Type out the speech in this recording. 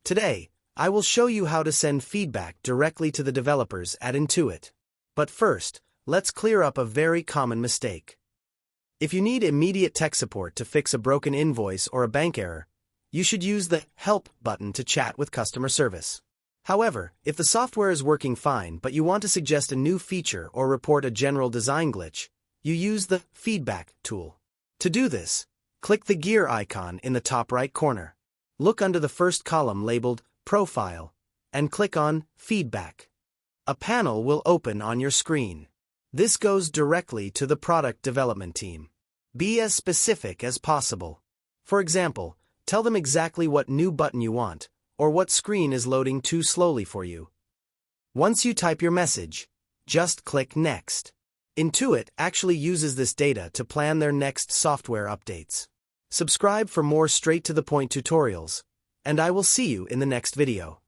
Today, I will show you how to send feedback directly to the developers at Intuit. But first, let's clear up a very common mistake. If you need immediate tech support to fix a broken invoice or a bank error, you should use the Help button to chat with customer service. However, if the software is working fine but you want to suggest a new feature or report a general design glitch, you use the Feedback tool. To do this, click the gear icon in the top right corner. Look under the first column labeled Profile, and click on Feedback. A panel will open on your screen. This goes directly to the product development team. Be as specific as possible. For example, tell them exactly what new button you want, or what screen is loading too slowly for you. Once you type your message, just click Next. Intuit actually uses this data to plan their next software updates. Subscribe for more straight-to-the-point tutorials, and I will see you in the next video.